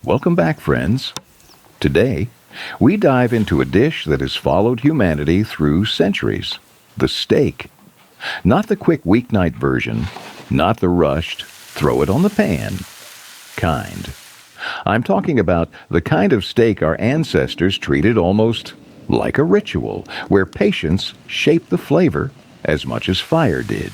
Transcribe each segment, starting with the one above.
Welcome back, friends. Today, we dive into a dish that has followed humanity through centuries, the steak. Not the quick weeknight version, not the rushed, throw it on the pan kind. I'm talking about the kind of steak our ancestors treated almost like a ritual, where patience shaped the flavor as much as fire did.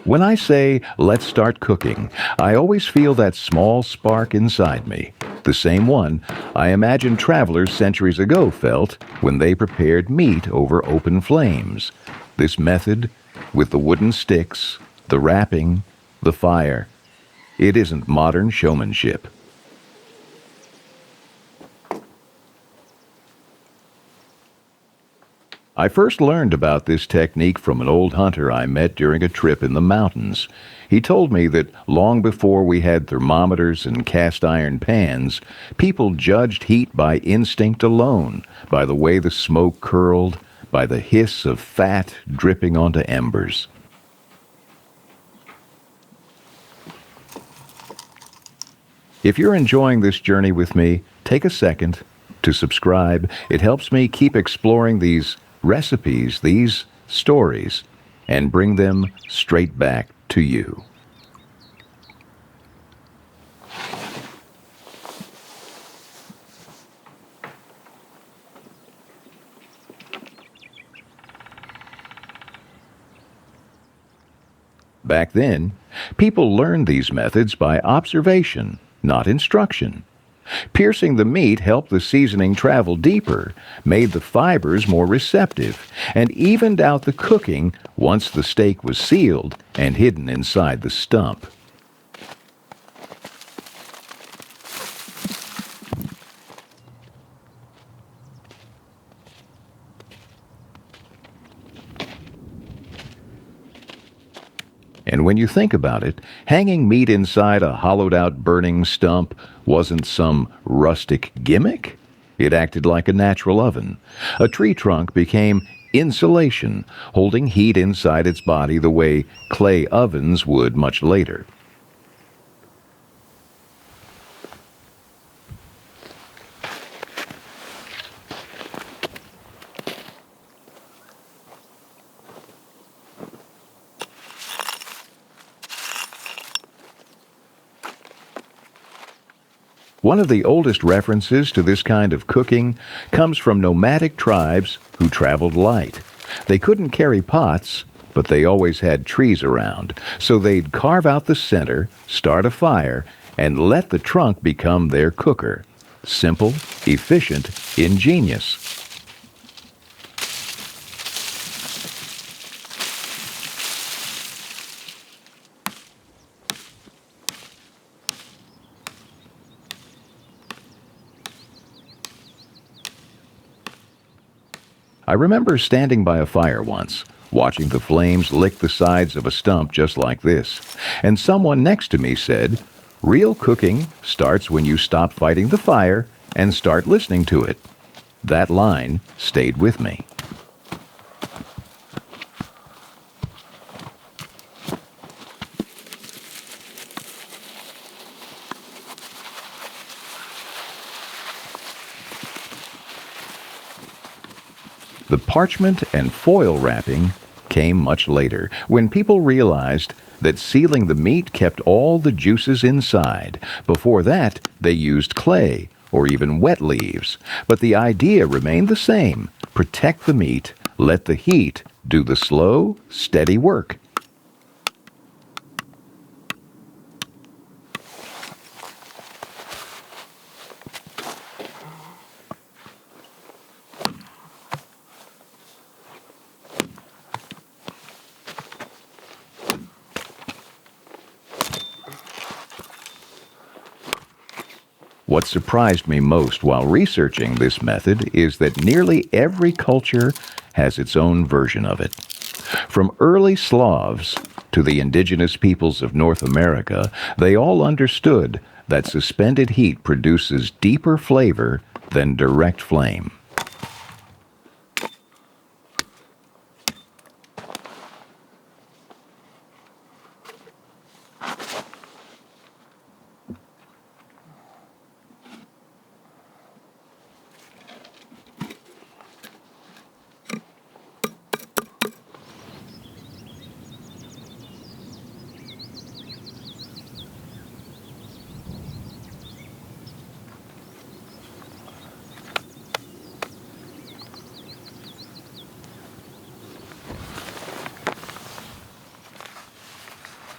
When I say, let's start cooking, I always feel that small spark inside me, the same one I imagine travelers centuries ago felt when they prepared meat over open flames. This method, with the wooden sticks, the wrapping, the fire, it isn't modern showmanship. I first learned about this technique from an old hunter I met during a trip in the mountains. He told me that long before we had thermometers and cast iron pans, people judged heat by instinct alone, by the way the smoke curled, by the hiss of fat dripping onto embers. If you're enjoying this journey with me, take a second to subscribe. It helps me keep exploring these recipes, these stories, and bring them straight back to you. Back then, people learned these methods by observation, not instruction. Piercing the meat helped the seasoning travel deeper, made the fibers more receptive, and evened out the cooking once the steak was sealed and hidden inside the stump. And when you think about it, hanging meat inside a hollowed-out burning stump wasn't some rustic gimmick. It acted like a natural oven. A tree trunk became insulation, holding heat inside its body the way clay ovens would much later. One of the oldest references to this kind of cooking comes from nomadic tribes who traveled light. They couldn't carry pots, but they always had trees around, so they'd carve out the center, start a fire, and let the trunk become their cooker. Simple, efficient, ingenious. I remember standing by a fire once, watching the flames lick the sides of a stump just like this, and someone next to me said, "Real cooking starts when you stop fighting the fire and start listening to it." That line stayed with me. The parchment and foil wrapping came much later, when people realized that sealing the meat kept all the juices inside. Before that, they used clay or even wet leaves. But the idea remained the same: protect the meat, let the heat do the slow, steady work. What surprised me most while researching this method is that nearly every culture has its own version of it. From early Slavs To the indigenous peoples of North America, they all understood that suspended heat produces deeper flavor than direct flame.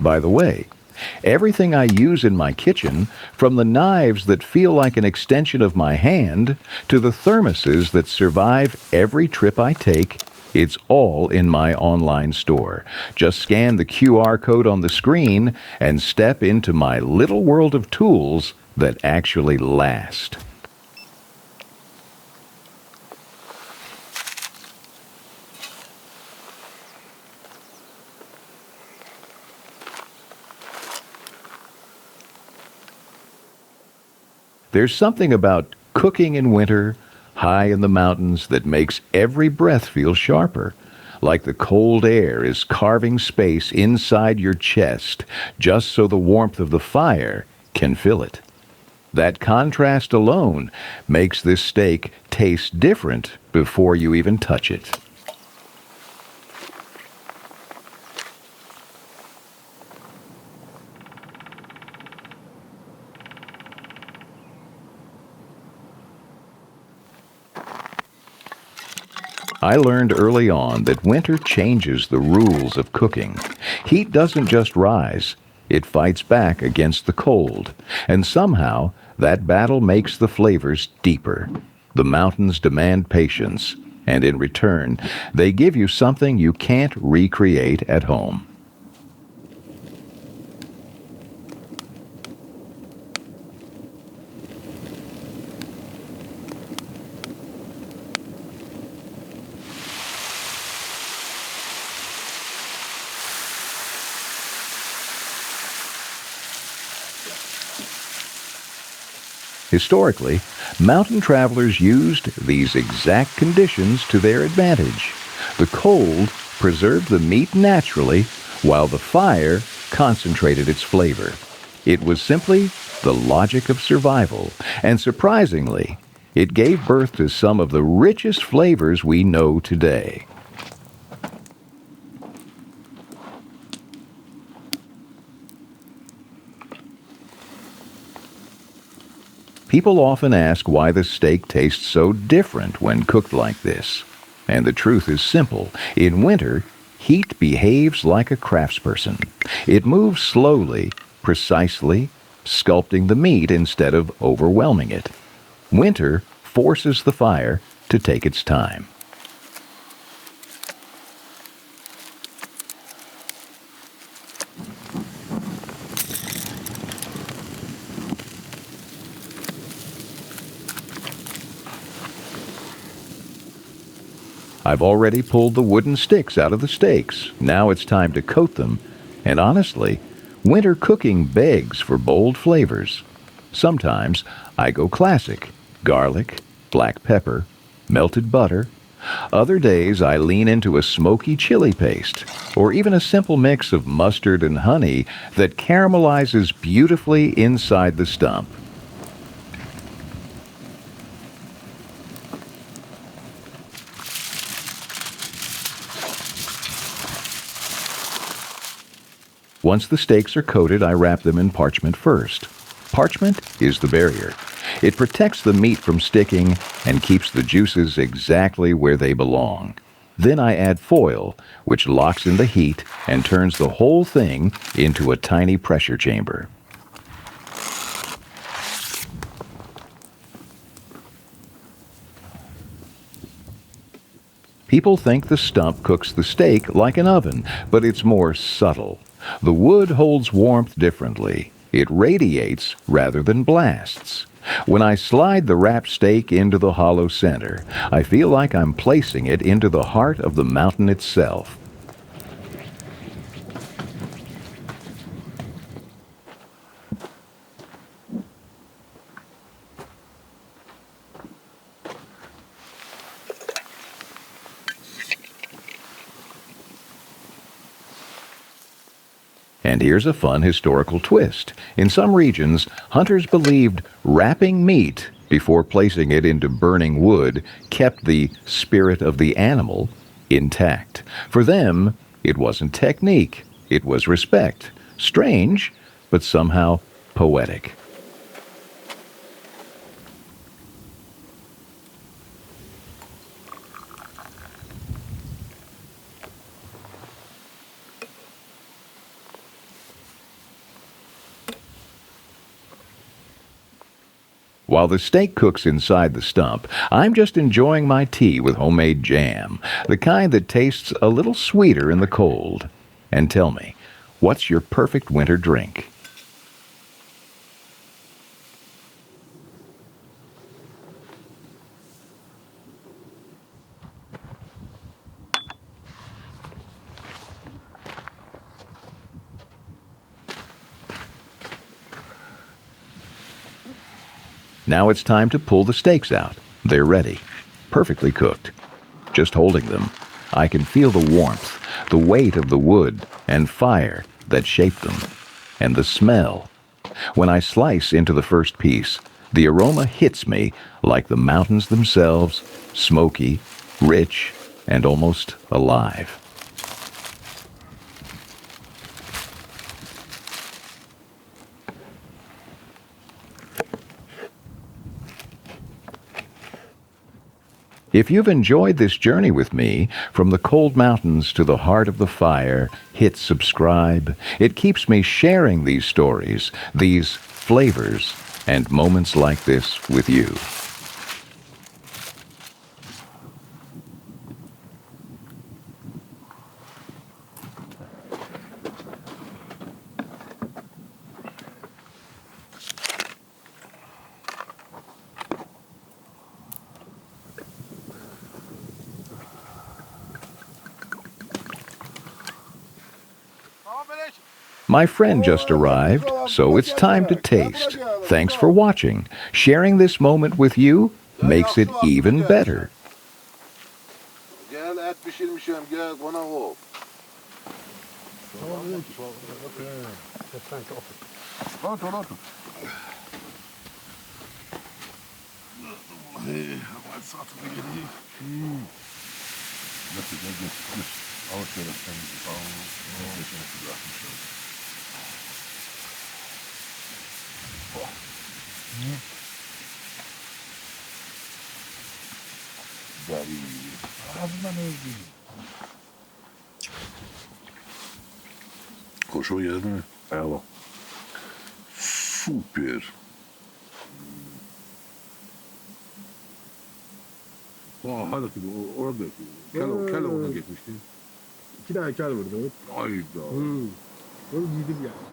By the way, everything I use in my kitchen, from the knives that feel like an extension of my hand to the thermoses that survive every trip I take, it's all in my online store. Just scan the QR code on the screen and step into my little world of tools that actually last. There's something about cooking in winter, high in the mountains, that makes every breath feel sharper, like the cold air is carving space inside your chest just so the warmth of the fire can fill it. That contrast alone makes this steak taste different before you even touch it. I learned early on that winter changes the rules of cooking. Heat doesn't just rise, it fights back against the cold, and somehow that battle makes the flavors deeper. The mountains demand patience, and in return, they give you something you can't recreate at home. Historically, mountain travelers used these exact conditions to their advantage. The cold preserved the meat naturally, while the fire concentrated its flavor. It was simply the logic of survival, and surprisingly, it gave birth to some of the richest flavors we know today. People often ask why the steak tastes so different when cooked like this. And the truth is simple. In winter, heat behaves like a craftsperson. It moves slowly, precisely, sculpting the meat instead of overwhelming it. Winter forces the fire to take its time. I've already pulled the wooden sticks out of the steaks. Now it's time to coat them. And honestly, winter cooking begs for bold flavors. Sometimes I go classic: garlic, black pepper, melted butter. Other days I lean into a smoky chili paste, or even a simple mix of mustard and honey that caramelizes beautifully inside the stump. Once the steaks are coated, I wrap them in parchment first. Parchment is the barrier. It protects the meat from sticking and keeps the juices exactly where they belong. Then I add foil, which locks in the heat and turns the whole thing into a tiny pressure chamber. People think the stump cooks the steak like an oven, but it's more subtle. The wood holds warmth differently. It radiates rather than blasts. When I slide the wrapped steak into the hollow center, I feel like I'm placing it into the heart of the mountain itself. And here's a fun historical twist. In some regions, hunters believed wrapping meat before placing it into burning wood kept the spirit of the animal intact. For them, it wasn't technique, it was respect. Strange, but somehow poetic. While the steak cooks inside the stump, I'm just enjoying my tea with homemade jam, the kind that tastes a little sweeter in the cold. And tell me, what's your perfect winter drink? Now it's time to pull the steaks out. They're ready, perfectly cooked. Just holding them, I can feel the warmth, the weight of the wood and fire that shaped them, and the smell. When I slice into the first piece, the aroma hits me like the mountains themselves, smoky, rich, and almost alive. If you've enjoyed this journey with me, from the cold mountains to the heart of the fire, hit subscribe. It keeps me sharing these stories, these flavors, and moments like this with you. My friend just arrived, so it's time to taste. Thanks for watching. Sharing this moment with you makes it even better. Gel et pişirmişim gel konak ol. Otur otur. Hadi satın geleyim. Nasıl gel. Avuç böyle sen Ağzından öldü. Hoşuma geldi mi? Eyvallah. Süper. Hadi orada kel oradan gitmişti. 2 tane kel vurdu. Hayda. Onu giydim ya.